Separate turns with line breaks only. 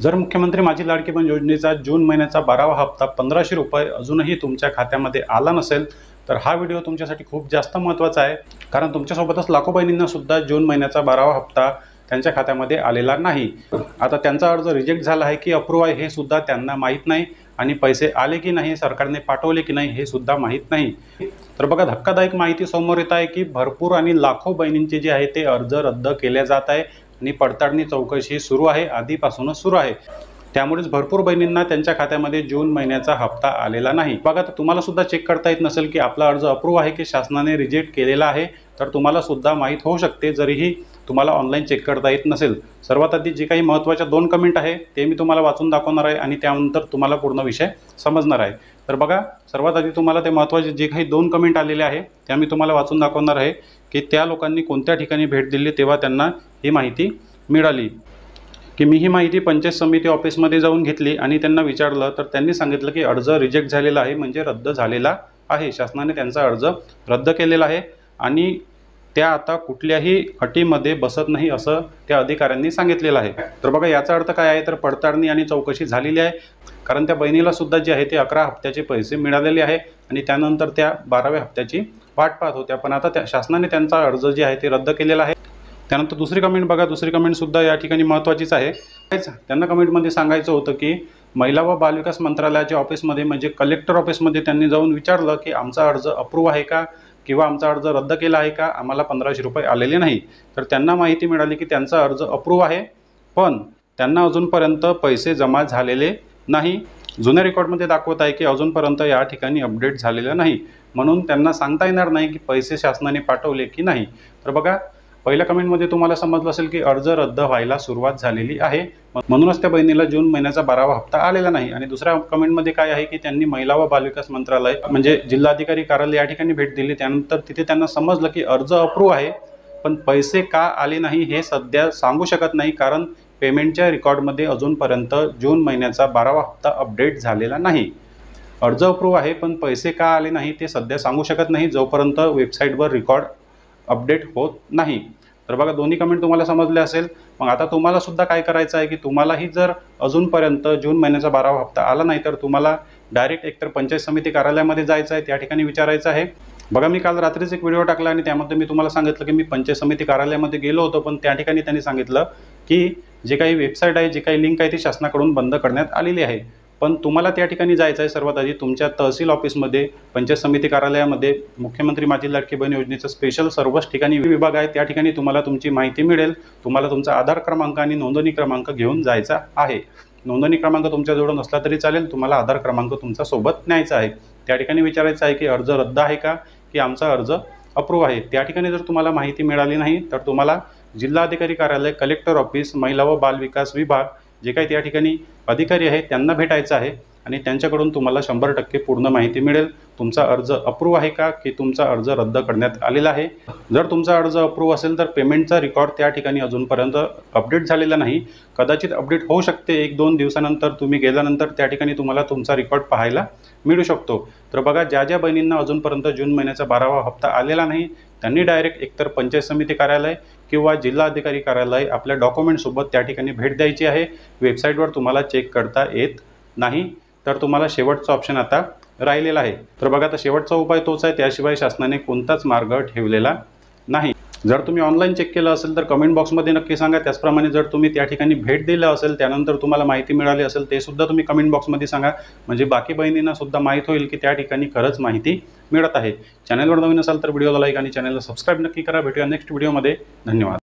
जर मुख्यमंत्री माझी लाडकी बहीण योजनेचा जून महिन्याचा 12वा हप्ता 1500 रुपये अजूनही तुमच्या खात्यामध्ये आला नसेल तर हा व्हिडिओ तुमच्यासाठी खूप जास्त महत्त्वाचा आहे, कारण तुमच्यासोबतच लाखो बहिणींना सुद्धा जून महिन्याचा 12वा हप्ता त्यांच्या खात्यामध्ये आलेला नाही। आता त्यांचा अर्ज रिजेक्ट झाला आहे की अप्रूव्ह आहे हे सुद्धा त्यांना माहीत नाही आणि पैसे आले की नाही, सरकारने पाठवले की नाही हे सुद्धा माहीत नाही। तर बघा, धक्कादायक माहिती समोर येत आहे की भरपूर आणि लाखो बहिणींचे जे आहे ते अर्ज रद्द केले जात आहे आणि पडताळणी चौकशी सुरू आहे, आधीपासूनच सुरू आहे। त्यामुळेच भरपूर बहिणींना त्यांच्या खात्यामध्ये जून महिन्याचा हप्ता आलेला नाही। बघा, तर तुम्हाला सुद्धा चेक करता येत नसेल की आपला अर्ज अप्रूव्ह आहे की शासनाने रिजेक्ट केलेला आहे, तर तुम्हाला सुद्धा माहीत होऊ शकते जरीही तुम्हाला ऑनलाईन चेक करता येत नसेल। सर्वात आधी जे काही महत्त्वाच्या 2 कमेंट आहे ते मी तुम्हाला वाचून दाखवणार आहे आणि त्यानंतर तुम्हाला पूर्ण विषय समजणार आहे। तर बघा, सर्वात आधी तुम्हाला ते महत्त्वाचे जे काही 2 कमेंट आलेले आहे त्या मी तुम्हाला वाचून दाखवणार आहे की त्या लोकांनी कोणत्या ठिकाणी भेट दिली तेव्हा त्यांना ही माहिती मिळाली। की मी ही माहिती पंचायत समिती ऑफिसमध्ये जाऊन घेतली आणि त्यांना विचारलं तर त्यांनी सांगितलं की अर्ज रिजेक्ट झालेला आहे, म्हणजे रद्द झालेला आहे। शासनाने त्यांचा अर्ज रद्द केलेला आहे आणि त्या आता कुठल्याही अटीमध्ये बसत नाही असं त्या अधिकाऱ्यांनी सांगितलेलं आहे। तर बघा, याचा अर्थ काय आहे, तर पडताळणी आणि चौकशी झालेली आहे, कारण त्या बहिणीला सुद्धा जे आहे ते 11 हप्त्याचे पैसे मिळालेले आहे आणि त्यानंतर त्या 12व्या हप्त्याची वाट पाहत होत्या, पण आता त्या शासनाने त्यांचा अर्ज जे आहे ते रद्द केलेला आहे। त्यानंतर दुसरी कमेंट बघा, दुसरी कमेंट सुद्धा या ठिकाणी महत्त्वाचीच आहे। त्यांना कमेंटमध्ये सांगायचं होतं की महिला व बालविकास मंत्रालयाच्या ऑफिसमध्ये म्हणजे कलेक्टर ऑफिसमध्ये त्यांनी जाऊन विचारलं की आमचा अर्ज अप्रूव्ह आहे का किंवा आमचा अर्ज रद्द केला आहे का, आम्हाला 1500 रुपये आलेले नाही। तर त्यांना माहिती मिळाली की त्यांचा अर्ज अप्रूव्ह आहे, पण त्यांना अजूनपर्यंत पैसे जमा झालेले नाही। जुन्या रेकॉर्डमध्ये दाखवत आहे की अजूनपर्यंत या ठिकाणी अपडेट झालेलं नाही, म्हणून त्यांना सांगता येणार नाही की पैसे शासनाने पाठवले की नाही। तर बघा, पहिल्या कमेंटमध्ये तुम्हाला समजलं असेल की अर्ज रद्द व्हायला सुरुवात झालेली आहे, म्हणूनच त्या बहिणीला जून महिन्याचा 12वा हप्ता आलेला नाही। आणि दुसऱ्या कमेंटमध्ये काय आहे की त्यांनी महिला व बालविकास मंत्रालय म्हणजे जिल्हाधिकारी कार्यालय या ठिकाणी भेट दिली, त्यानंतर तिथे त्यांना समजलं की अर्ज अप्रूव्ह आहे पण पैसे का आले नाही हे सध्या सांगू शकत नाही, कारण पेमेंटच्या रेकॉर्डमध्ये अजूनपर्यंत जून महिन्याचा 12वा हप्ता अपडेट झालेला नाही। अर्ज अप्रूव्ह आहे पण पैसे का आले नाही ते सध्या सांगू शकत नाही जोपर्यंत वेबसाईटवर रेकॉर्ड अपडेट होत नाही। तर बघा, दोन्ही कमेंट तुम्हाला समजले असेल। मग आता तुम्हाला सुद्धा काय करायचं आहे की तुम्हालाही जर अजूनपर्यंत जून महिन्याचा 12वा हप्ता आला नाही तर तुम्हाला डायरेक्ट एकतर पंचायत समिती कार्यालयामध्ये जायचं आहे, त्या ठिकाणी विचारायचं आहे। बघा, मी काल रात्रीच एक व्हिडिओ टाकला आणि त्यामध्ये मी तुम्हाला सांगितलं की मी पंचायत समिती कार्यालयामध्ये गेलो होतो, पण त्या ठिकाणी त्यांनी सांगितलं की जे काही वेबसाईट आहे, जे काही लिंक आहे ती शासनाकडून बंद करण्यात आलेली आहे। पण तुम्हाला त्या ठिकाणी जायचं आहे सर्वात आधी तुमच्या तहसील ऑफिसमध्ये, पंचायत समिती कार्यालयामध्ये मुख्यमंत्री माझी लाडकी बहीण योजनेचं स्पेशल सर्वच ठिकाणी विभाग आहे, त्या ठिकाणी तुम्हाला तुमची माहिती मिळेल। तुम्हाला तुमचा आधार क्रमांक आणि नोंदणी क्रमांक घेऊन जायचा आहे। नोंदणी क्रमांक तुमच्याजवळ नसला तरी चालेल, तुम्हाला आधार क्रमांक तुमचा सोबत न्यायचा आहे। त्या ठिकाणी विचारायचं आहे की अर्ज रद्द आहे का की आमचा अर्ज अप्रूव्ह आहे। त्या ठिकाणी जर तुम्हाला माहिती मिळाली नाही तर तुम्हाला जिल्हाधिकारी कार्यालय, कलेक्टर ऑफिस, महिला व बालविकास विभाग जे काही त्या ठिकाणी अधिकारी आहेत त्यांना भेटायचं आहे आणि त्यांच्याकडून तुम्हाला 100% पूर्ण माहिती मिळेल, तुमचा अर्ज अप्रूव्ह आहे का की तुमचा अर्ज रद्द करण्यात आलेला आहे। जर तुमचा अर्ज अप्रूव्ह असेल तर पेमेंटचा रेकॉर्ड त्या ठिकाणी अजूनपर्यंत अपडेट झालेला नाही, कदाचित अपडेट होऊ शकते 1-2 दिवसानंतर, तुम्ही गेल्यानंतर त्या ठिकाणी तुम्हाला तुमचा रेकॉर्ड पाहायला मिळू शकतो। तर बघा, ज्या बहिणींना अजूनपर्यंत जून महिन्याचा 12वा हप्ता आलेला नाही त्यांनी डायरेक्ट एकतर पंचायत समिती कार्यालय किंवा जिल्हाधिकारी कार्यालय आपल्या डॉक्युमेंटसोबत त्या ठिकाणी भेट द्यायची आहे। वेबसाईटवर तुम्हाला चेक करता येत नाही, तर तुम्हाला शेवटचा ऑप्शन आता राहिलेला आहे। तर बघा, आता शेवटचा उपाय तोच आहे, त्याशिवाय शासनाने कोणताच मार्ग ठेवलेला नाही। जर तुम्ही ऑनलाईन चेक केलं असेल तर कमेंट बॉक्समध्ये नक्की सांगा। त्याचप्रमाणे जर तुम्ही त्या ठिकाणी भेट दिली असेल त्यानंतर तुम्हाला माहिती मिळाली असेल ते सुद्धा तुम्ही कमेंट बॉक्समध्ये सांगा, म्हणजे बाकी बहिणींना सुद्धा माहीत होईल की त्या ठिकाणी खरंच माहिती मिळत आहे। चॅनलवर नवीन असाल तर व्हिडिओला लाईक आणि चॅनलला सबस्क्राईब नक्की करा। भेटूया नेक्स्ट व्हिडिओमध्ये। धन्यवाद।